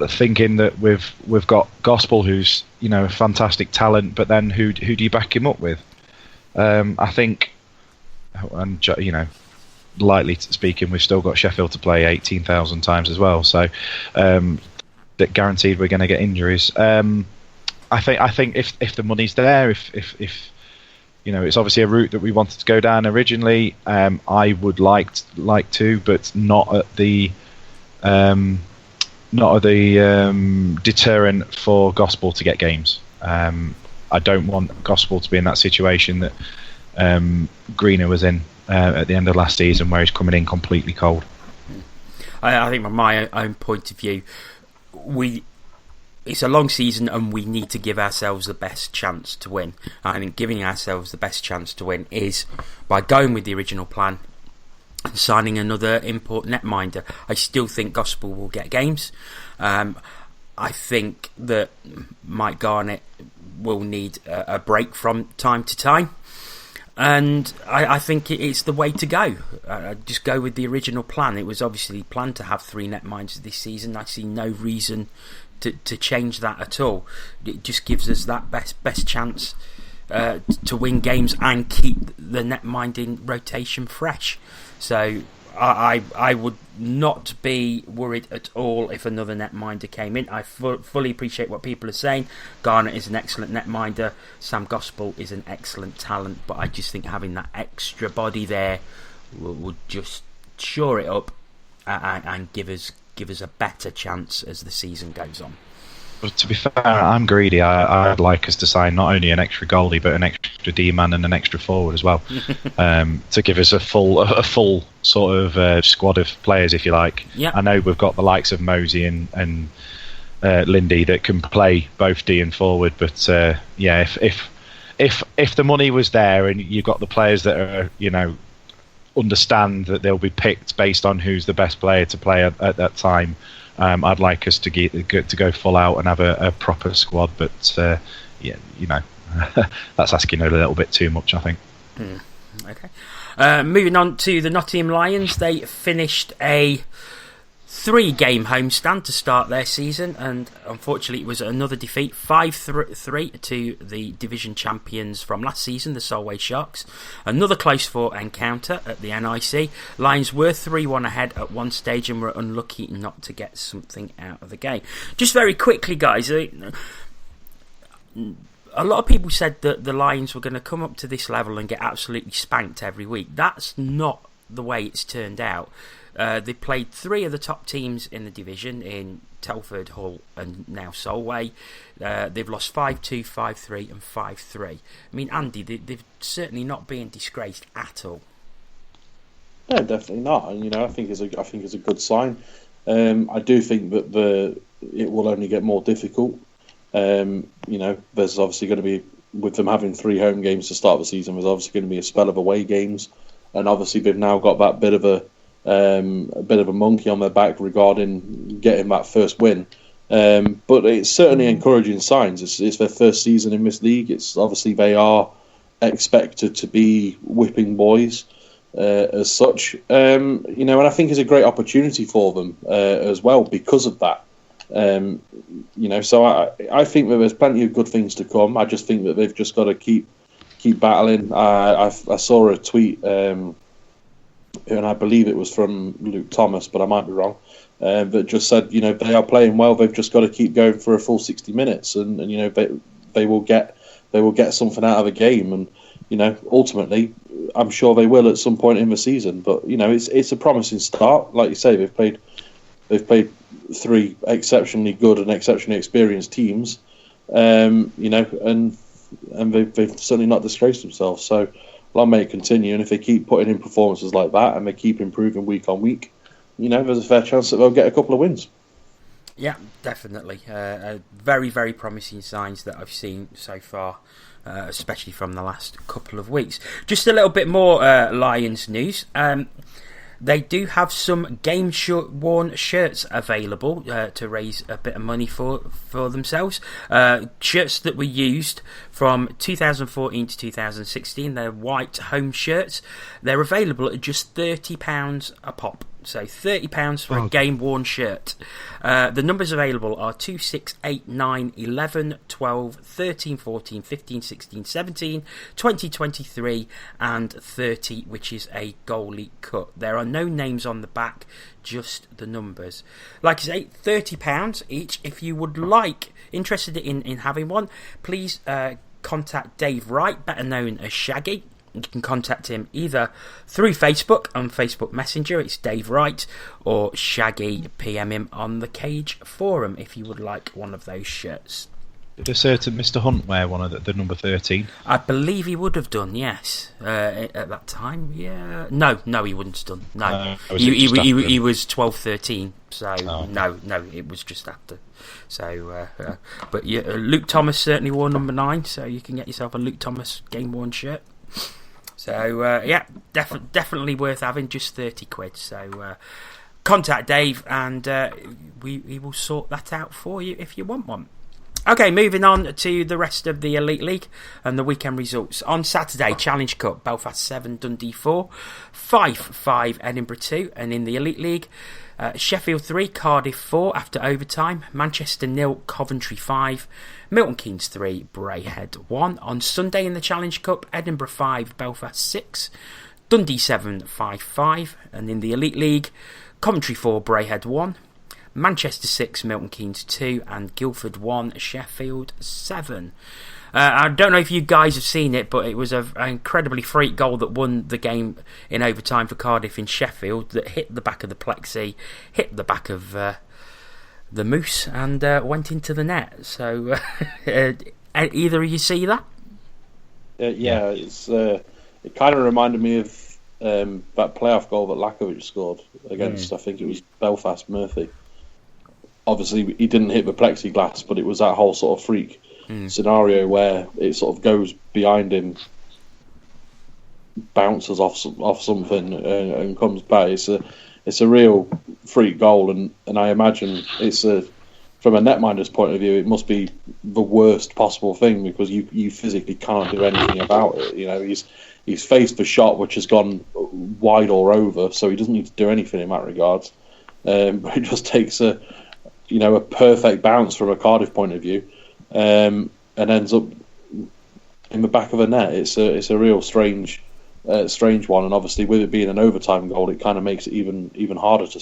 thinking that we've got Gospel, who's a fantastic talent, but then who do you back him up with? I think, and lightly speaking, we've still got Sheffield to play 18,000 times as well, so that guaranteed we're going to get injuries. I think if the money's there, if it's obviously a route that we wanted to go down originally, I would like to, but not at the deterrent for Gospel to get games. I don't want Gospel to be in that situation that Greener was in at the end of last season, where he's coming in completely cold. I think from my own point of view, it's a long season and we need to give ourselves the best chance to win. I think giving ourselves the best chance to win is by going with the original plan and signing another import netminder. I still think Gospel will get games. I think that Mike Garnett will need a break from time to time. And I think it's the way to go. Just go with the original plan. It was obviously planned to have 3 netminders this season. I see no reason to change that at all. It just gives us that best chance to win games and keep the netminding rotation fresh. So I would not be worried at all if another netminder came in. I fully appreciate what people are saying. Garnett is an excellent netminder. Sam Gospel is an excellent talent, but I just think having that extra body there will just shore it up and give us a better chance as the season goes on. But to be fair, I'm greedy. I'd like us to sign not only an extra goalie, but an extra D-man and an extra forward as well, to give us a full sort of squad of players, if you like. Yeah. I know we've got the likes of Mosey and Lindy that can play both D and forward, but if the money was there and you've got the players that are, understand that they'll be picked based on who's the best player to play at that time. I'd like us to go full out and have a proper squad, but that's asking a little bit too much, I think. Okay. Moving on to the Nottingham Lions, they finished a 3-game homestand to start their season, and unfortunately it was another defeat, 5-3 to the division champions from last season, the Solway Sharks. Another close fought encounter at the NIC. Lions were 3-1 ahead at one stage and were unlucky not to get something out of the game. Just very quickly, guys, a lot of people said that the Lions were going to come up to this level and get absolutely spanked every week. That's not the way it's turned out. They played 3 of the top teams in the division in Telford, Hull and now Solway. They've lost 5-2, 5-3 and 5-3. I mean, Andy, they've certainly not been disgraced at all. No, definitely not. And I think it's a good sign. I do think that it will only get more difficult. There's obviously going to be, with them having 3 home games to start the season, there's obviously going to be a spell of away games, and obviously they've now got that bit of a monkey on their back regarding getting that first win. But it's certainly encouraging signs. It's their first season in this league. It's obviously they are expected to be whipping boys as such. And I think it's a great opportunity for them as well because of that. So I think that there's plenty of good things to come. I just think that they've just got to keep battling. I saw a tweet. And I believe it was from Luke Thomas, but I might be wrong, that just said, they are playing well, they've just got to keep going for a full 60 minutes and they will get something out of a game, and ultimately I'm sure they will at some point in the season. But it's a promising start. Like you say, they've played 3 exceptionally good and exceptionally experienced teams, and they've certainly not disgraced themselves. So long may it continue, and if they keep putting in performances like that and they keep improving week on week, there's a fair chance that they'll get a couple of wins. Yeah, definitely. Very, very promising signs that I've seen so far, especially from the last couple of weeks. Just a little bit more Lions news. They do have some game-worn shirts available to raise a bit of money for themselves. Shirts that were used from 2014 to 2016. They're white home shirts. They're available at just £30 a pop. So £30 for a game-worn shirt. The numbers available are 2, 6, 8, 9, 11, 12, 13, 14, 15, 16, 17, 20, 23 and 30, which is a goalie cut. There are no names on the back, just the numbers. Like I say, £30 each. If you would interested in having one, please contact Dave Wright, better known as Shaggy. You can contact him either through Facebook on Facebook Messenger, it's Dave Wright, or Shaggy PM him on the Cage forum if you would like one of those shirts. Did a certain Mr. Hunt wear one of the number 13? I believe he would have done, yes. At that time, yeah. No, he wouldn't have done. No, he was 12-13, so no, it was just after. So, but yeah, Luke Thomas certainly wore number 9, so you can get yourself a Luke Thomas game-worn shirt. So, yeah, definitely worth having, just 30 quid. So, contact Dave and we will sort that out for you if you want one. Okay, moving on to the rest of the Elite League and the weekend results. On Saturday, Challenge Cup, Belfast 7, Dundee 4, Fife 5, Edinburgh 2, and in the Elite League, Sheffield 3, Cardiff 4 after overtime, Manchester 0, Coventry 5, Milton Keynes 3, Braehead 1. On Sunday in the Challenge Cup, Edinburgh 5, Belfast 6, Dundee 7, 5-5, and in the Elite League, Coventry 4, Braehead 1, Manchester 6, Milton Keynes 2, and Guildford 1, Sheffield 7. I don't know if you guys have seen it, but it was an incredibly freak goal that won the game in overtime for Cardiff in Sheffield that hit the back of the plexi, hit the back of the Moose, and went into the net. So, either of you see that? Yeah, it kind of reminded me of that playoff goal that Lakovic scored against, I think it was Belfast Murphy. Obviously, he didn't hit the plexiglass, but it was that whole sort of freak scenario where it sort of goes behind him, bounces off something, and comes back. It's a real freak goal, and I imagine it's from a netminder's point of view, it must be the worst possible thing because you physically can't do anything about it. You know, he's faced the shot which has gone wide or over, so he doesn't need to do anything in that regard. But it just takes a perfect bounce from a Cardiff point of view, and ends up in the back of a net. It's a real strange one, and obviously with it being an overtime goal, it kind of makes it even harder to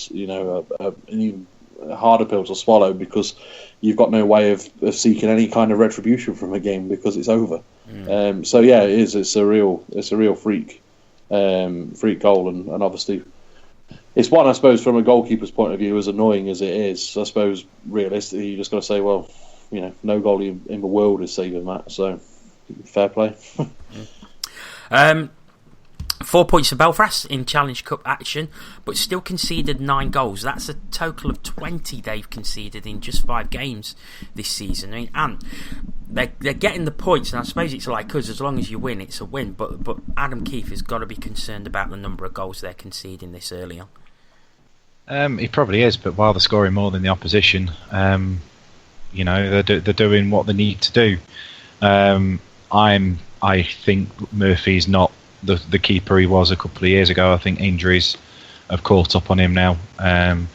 an even harder pill to swallow because you've got no way of seeking any kind of retribution from a game because it's over. So yeah, it is. It's a real freak goal, and obviously. It's one, I suppose, from a goalkeeper's point of view, as annoying as it is. I suppose, realistically, you just got to say, well, no goalie in the world is saving that, so fair play. 4 points for Belfast in Challenge Cup action, but still conceded 9 goals. That's a total of 20 they've conceded in just 5 games this season. I mean, and they're getting the points, and I suppose it's like us, as long as you win, it's a win. But Adam Keefe has got to be concerned about the number of goals they're conceding this early on. He probably is, but while they're scoring more than the opposition, they're doing what they need to do. I think Murphy's not the keeper he was a couple of years ago. I think injuries have caught up on him now, and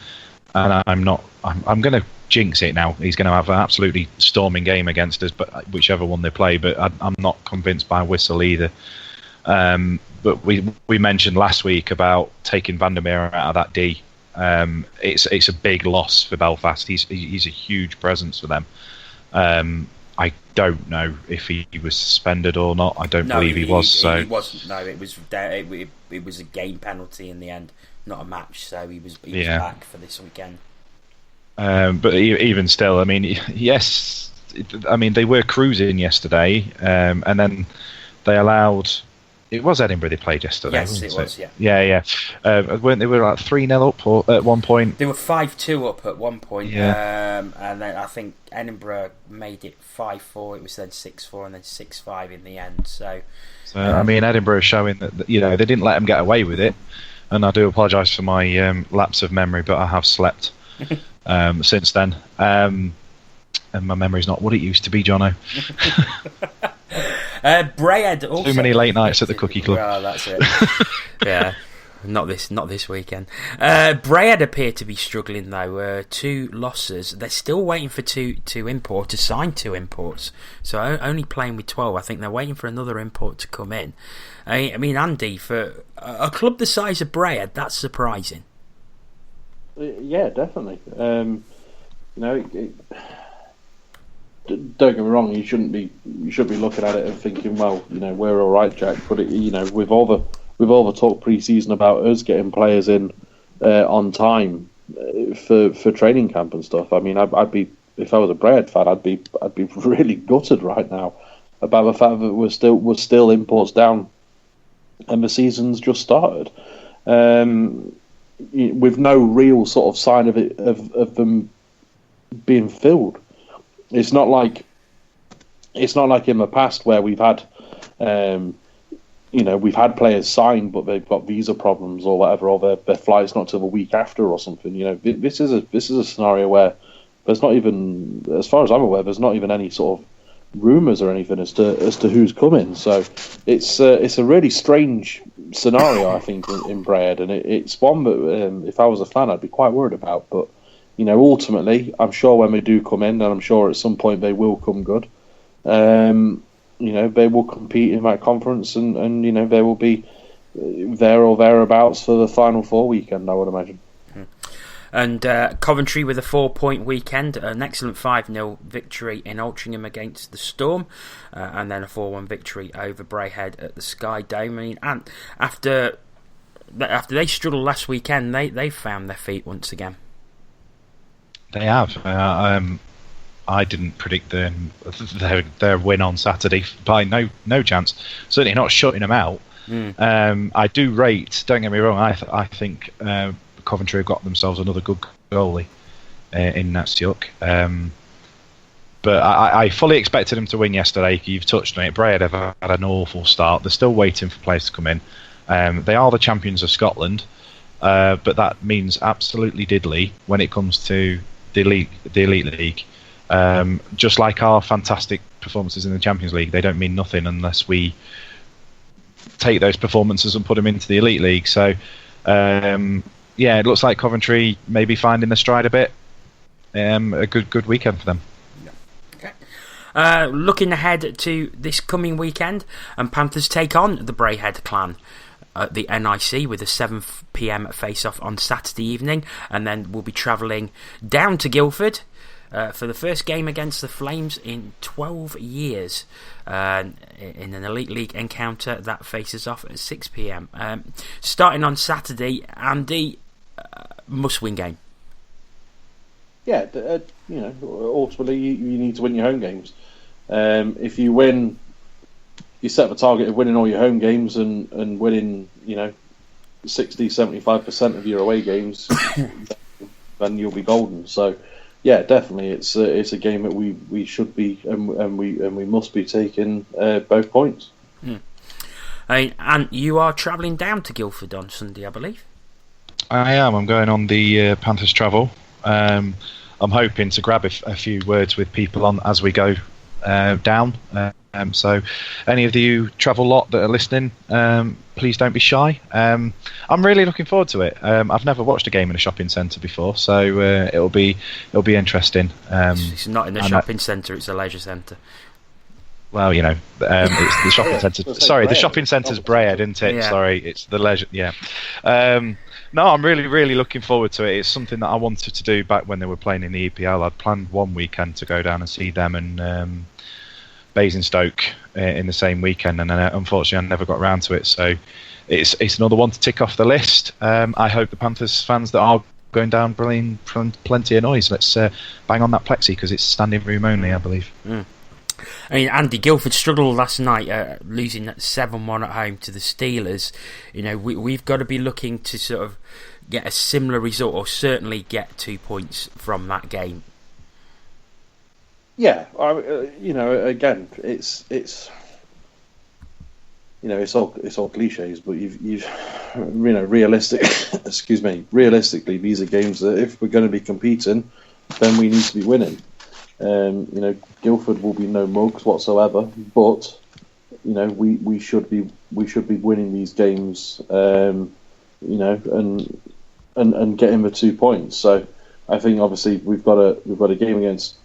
I'm going to jinx it now. He's going to have an absolutely storming game against us, but whichever one they play. But I'm not convinced by Whistle either. But we mentioned last week about taking Vandermeer out of that D. It's a big loss for Belfast. He's a huge presence for them. I don't know if he was suspended or not. I don't believe he was. So he wasn't. No, it was a game penalty in the end, not a match. So he was back for this weekend. But even still, I mean, yes, they were cruising yesterday, and then they allowed. It was Edinburgh they played yesterday. Yes, it was. Yeah. Yeah. Weren't they? Were like 3-0 up or at one point. They were 5-2 up at one point. Yeah. And then I think Edinburgh made it 5-4. It was then 6-4 and then 6-5 in the end. So Edinburgh is showing that they didn't let them get away with it. And I do apologise for my lapse of memory, but I have slept since then. And my memory's not what it used to be, Jono. Braehead also. Too many late nights at the Cookie Club. Well, that's it. Yeah, not this weekend. Braehead appear to be struggling though. 2 losses. They're still waiting for two imports to sign 2 imports. So only playing with 12. I think they're waiting for another import to come in. I mean, Andy, for a club the size of Braehead, that's surprising. Yeah, definitely. Don't get me wrong. You should be looking at it and thinking, well, we're all right, Jack. But with all the talk pre-season about us getting players in on time for training camp and stuff. I mean, I'd be if I was a Bray fan, I'd be really gutted right now about the fact that we're still imports down, and the season's just started, with no real sort of sign of them being filled. It's not like in the past where we've had, we've had players signed but they've got visa problems or whatever, or their flight's not till the week after or something. This is a scenario where there's not even, as far as I'm aware, there's not even any sort of rumours or anything as to who's coming. So it's a really strange scenario, I think, in Brayhead, and it's one that if I was a fan, I'd be quite worried about. But ultimately, I'm sure when they do come in, and I'm sure at some point they will come good. They will compete in that conference, and they will be there or thereabouts for the Final Four weekend, I would imagine. And Coventry with a 4-point weekend, an excellent 5-0 victory in Altrincham against the Storm, and then a 4-1 victory over Brayhead at the Sky Dome. I mean, and after they struggled last weekend, they found their feet once again. They have. I didn't predict their win on Saturday by no chance. Certainly not shutting them out. I do rate. Don't get me wrong. I think Coventry have got themselves another good goalie in Natsiuk. But I fully expected them to win yesterday. You've touched on it. Brayhead have had an awful start. They're still waiting for players to come in. They are the champions of Scotland, but that means absolutely diddly when it comes to the Elite League. Just like our fantastic performances in the Champions League, they don't mean nothing unless we take those performances and put them into the Elite League. So, it looks like Coventry maybe finding the stride a bit. A good weekend for them. Okay. Looking ahead to this coming weekend, and Panthers take on the Brayhead clan at the NIC with a 7 p.m. face-off on Saturday evening, and then we'll be travelling down to Guildford for the first game against the Flames in 12 years in an Elite League encounter that faces off at 6 p.m. Starting on Saturday, Andy, must-win game. Yeah, ultimately you need to win your home games. If you win, you set the target of winning all your home games and winning, 60-75% of your away games, then you'll be golden. So, yeah, definitely, it's a game that we should be and we must be taking both points. And you are travelling down to Guildford on Sunday, I believe. I am. I'm going on the Panthers travel. I'm hoping to grab a few words with people on as we go down. So, any of you travel lot that are listening, please don't be shy. I'm really looking forward to it. I've never watched a game in a shopping centre before, so it'll be interesting. It's not in a shopping centre; it's a leisure centre. Well, it's the shopping centre. Sorry, the shopping centre's Brayhead, isn't it? Yeah. Sorry, it's the leisure. Yeah. No, I'm really, really looking forward to it. It's something that I wanted to do back when they were playing in the EPL. I'd planned one weekend to go down and see them and Basingstoke in the same weekend, and unfortunately I never got around to it. So it's another one to tick off the list. I hope the Panthers fans that are going down bring plenty of noise. Let's bang on that plexi because it's standing room only, I believe. I mean, Andy, Guildford struggled last night, losing 7-1 at home to the Steelers. We've got to be looking to sort of get a similar result, or certainly get 2 points from that game. Yeah, again, it's all cliches, but you've realistically, these are games that if we're going to be competing, then we need to be winning. Guildford will be no mugs whatsoever, but we should be winning these games, and getting the 2 points. So I think obviously we've got a game against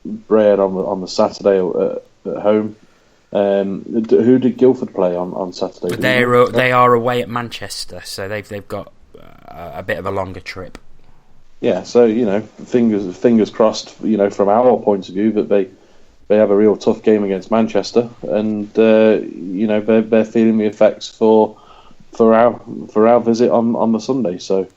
Brayhead on the Saturday at home. Who did Guildford play on Saturday? They are away at Manchester, so they've got a bit of a longer trip. Yeah, so fingers crossed. From our point of view, that they have a real tough game against Manchester, and they're feeling the effects for our visit on the Sunday. So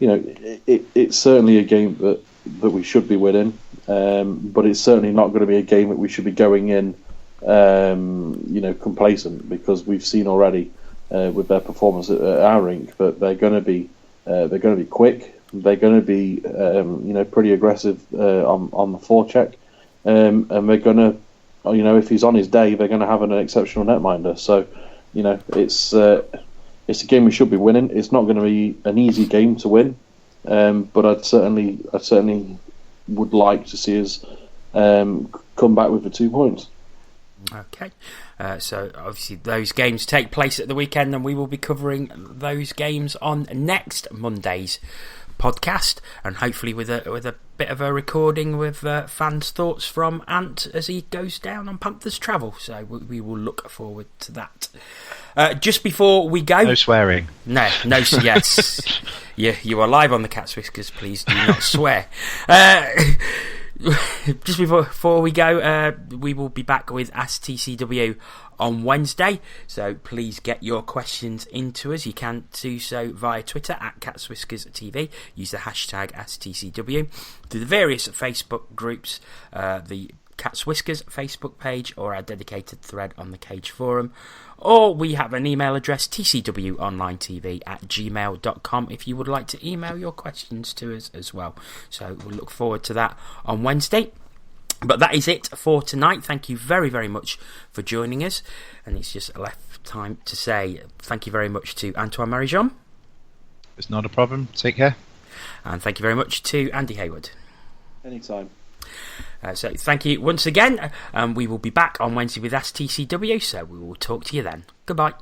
it's certainly a game that that we should be winning, but it's certainly not going to be a game that we should be going in, complacent, because we've seen already with their performance at our rink that they're going to be quick. They're going to be pretty aggressive on the forecheck, and they're going to, if he's on his day, they're going to have an exceptional netminder. So, it's a game we should be winning. It's not going to be an easy game to win, but I certainly would like to see us come back with the 2 points. Okay, so obviously those games take place at the weekend, and we will be covering those games on next Monday's podcast, and hopefully with a bit of a recording with fans' thoughts from Ant as he goes down on Panthers travel. So we will look forward to that. Just before we go, no swearing. No. Yes, you are live on the Cat's Whiskers. Please do not swear. Just before we go, we will be back with Ask TCW on Wednesday, so please get your questions into us. You can do so via Twitter at CatsWhiskersTV. Use the hashtag AskTCW, through the various Facebook groups, the Cat's Whiskers Facebook page, or our dedicated thread on the Cage Forum. Or we have an email address, tcwonlinetv@gmail.com, if you would like to email your questions to us as well. So we'll look forward to that on Wednesday. But that is it for tonight. Thank you very, very much for joining us. And it's just left time to say thank you very much to Antoine Marie-Jean. It's not a problem. Take care. And thank you very much to Andy Hayward. Anytime. So thank you once again. We will be back on Wednesday with Ask TCW, so we will talk to you then. Goodbye.